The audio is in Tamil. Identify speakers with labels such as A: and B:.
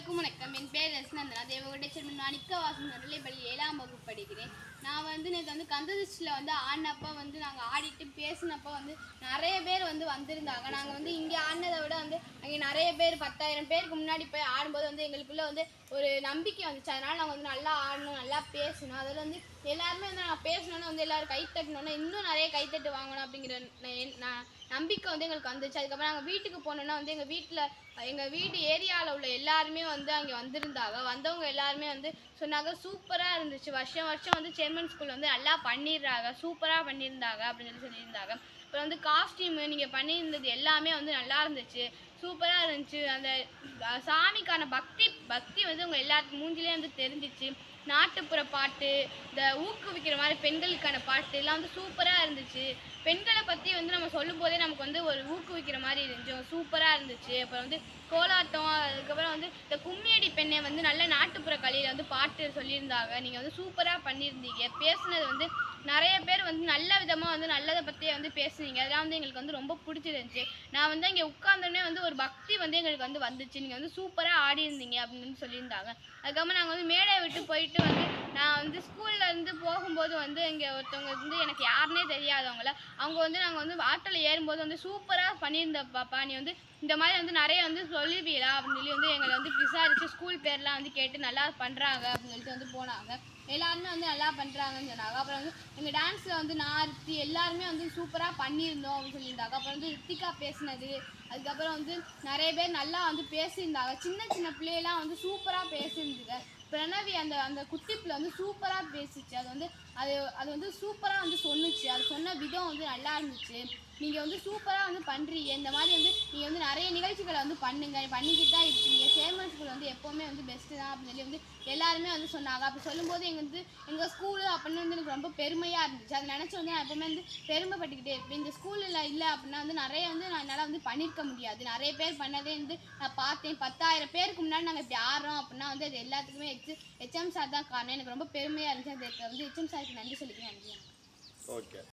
A: அனைவருக்கும் வணக்கம். என் பேர் ரஸ்னந்தனா தேவகோட்டை சேர்மன் அனிக்கவாசன் நடுநிலைப்பள்ளி 7ஆம் வகுப்பு படிக்கிறேன். நான் நேற்று கந்ததிஷ்டில் ஆடினப்போ நாங்கள் ஆடிட்டு பேசினப்போ நிறைய பேர் வந்திருந்தாங்க. நாங்கள் இங்கே ஆடினதை விட அங்கே நிறைய பேர் 10,000 பேருக்கு முன்னாடி போய் ஆடும்போது எங்களுக்குள்ளே ஒரு நம்பிக்கை வந்துச்சு. அதனால் நாங்கள் நல்லா ஆடணும், நல்லா பேசணும். அதில் எல்லாருமே நாங்கள் பேசணுன்னு எல்லோரும் கைத்தட்டணுன்னா இன்னும் நிறைய கைத்தட்டு வாங்கணும் அப்படிங்கிற நம்பிக்கை எங்களுக்கு வந்துச்சு. அதுக்கப்புறம் நாங்கள் வீட்டுக்கு போனோன்னா எங்கள் வீட்டு ஏரியாவில் உள்ள எல்லாருமே அங்கே வந்திருந்தாங்க. வந்தவங்க எல்லாருமே சொன்னாங்க சூப்பராக இருந்துச்சு, வருஷம் வருஷம் சேர்மன் ஸ்கூல் நல்லா பண்ணிடுறாங்க, சூப்பராக பண்ணியிருந்தாங்க அப்படின்னு சொல்லியிருந்தாங்க. அப்புறம் காஸ்டியூமு நீங்கள் பண்ணியிருந்தது எல்லாமே நல்லா இருந்துச்சு, சூப்பராக இருந்துச்சு. அந்த சாமிக்கான பக்தி உங்கள் எல்லாருக்கும் மூஞ்சிலே தெரிஞ்சிச்சு. நாட்டுப்புற பாட்டு, இந்த ஊக்குவிக்கிற மாதிரி பெண்களுக்கான பாட்டு எல்லாம் சூப்பராக இருந்துச்சு. பெண்களை பற்றி நம்ம சொல்லும் போதே நமக்கு ஒரு ஊக்குவிக்கிற மாதிரி இருந்துச்சு, சூப்பராக இருந்துச்சு. அப்புறம் கோலாட்டம், அதுக்கப்புறம் இந்த கும்மியடி பெண்ணை நல்ல நாட்டுப்புற கலையில் பாட்டு சொல்லியிருந்தாங்க. நீங்கள் சூப்பராக பண்ணியிருந்தீங்க. பேசுனது நிறைய பேர் நல்ல விதமாக நல்லதை பற்றியே பேசுனீங்க. அதெல்லாம் எங்களுக்கு ரொம்ப பிடிச்சிருந்துச்சு. நான் இங்கே உட்கார்ந்தோடனே ஒரு பக்தி எங்களுக்கு வந்துச்சு. நீங்கள் சூப்பராக ஆடி இருந்தீங்க அப்படின்னு சொல்லியிருந்தாங்க. அதுக்கப்புறம் நாங்கள் மேடையை விட்டு போயிட்டு நான் ஸ்கூல்லேருந்து போகும்போது இங்கே ஒருத்தவங்க எனக்கு யாருன்னே தெரியாதவங்கள அவங்க நாங்கள் ஆட்டோவில் ஏறும்போது சூப்பராக பண்ணியிருந்த பாப்பா, நீ இந்த மாதிரி நிறைய சொல்லுவீங்களா அப்படின்னு சொல்லி எங்களை விசாரித்து ஸ்கூல் பேர்லாம் கேட்டு நல்லா பண்ணுறாங்க அப்படின்னு சொல்லிட்டு போனாங்க. எல்லாருமே நல்லா பண்ணுறாங்கன்னு சொன்னாங்க. அப்புறம் எங்கள் டான்ஸில் நார்த்தி எல்லாருமே சூப்பராக பண்ணியிருந்தோம் அப்படின்னு சொல்லியிருந்தாங்க. அப்புறம் ரித்திகா பேசினது, அதுக்கப்புறம் நிறைய பேர் நல்லா பேசியிருந்தாங்க. சின்ன சின்ன பிள்ளையெல்லாம் சூப்பராக பேசியிருந்துங்க. பிரணவி அந்த குட்டி பிள்ளை சூப்பராக பேசிச்சு. அது சூப்பராக சொன்னுச்சு. அது சொன்ன விதம் நல்லா இருந்துச்சு. நீங்கள் சூப்பராக பண்ணுறீங்க. இந்த மாதிரி நீங்கள் நிறைய நிகழ்ச்சிகளை பண்ணுங்க, பண்ணிக்கிட்டு தான் இருக்கீங்க. சேர்மன் ஸ்கூல் எப்போவுமே பெஸ்ட்டு தான் அப்படின்னு சொல்லி எல்லாருமே சொன்னாங்க. அப்படி சொல்லும்போது எங்கள் ஸ்கூலு அப்படின்னு எனக்கு ரொம்ப பெருமையாக இருந்துச்சு. அதை நினச்சி நான் எப்போவுமே பெருமைப்பட்டுக்கிட்டே இருப்பேன். இந்த ஸ்கூலில் இல்லை அப்படின்னா நிறைய நான் என்னால் பண்ணியிருக்க முடியாது. நிறைய பேர் பண்ணதே நான் பார்த்தேன். 10,000 பேருக்கு முன்னாடி நாங்கள் இப்படி ஆடுறோம் அப்படின்னா அது எல்லாத்துக்குமே HM சார் தான் காரணம். எனக்கு ரொம்ப பெருமையாக இருந்துச்சு. அதுக்கு HM சாருக்கு நன்றி சொல்லிக்கிறேன். நன்றி.
B: ஓகே.